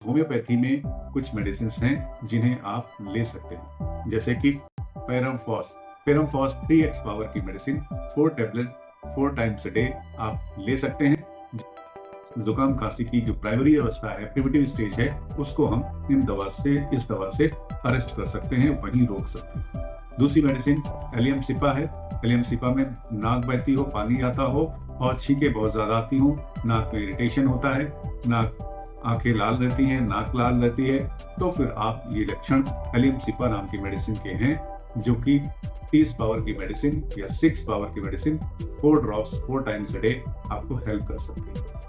Homeopathy में कुछ medicine हैं जिन्हें आप ले सकते हैं, जैसे कि पेराम्फॉस। पेराम्फॉस 3x पावर की medicine 4 tablet 4 times a day आप ले सकते हैं। जुकाम खांसी की जो प्राइमरी अवस्था है, प्रिमिटिव स्टेज है, उसको हम इस दवा से अरेस्ट कर सकते हैं, वहीं रोक सकते हैं। दूसरी मेडिसिन एलियम सिपा है। एलियम सिपा में नाक बहती हो, पानी आता हो और छींकें बहुत ज्यादा आती हो, नाक में इरिटेशन होता है, आंखें लाल रहती हैं, नाक लाल रहती है, तो फिर आप ये लक्षण एलियम सिपा नाम की मेडिसिन के हैं, जो कि 30 पावर की मेडिसिन या 6 पावर की medicine 4 drops 4 times a day आपको हेल्प कर सकती है।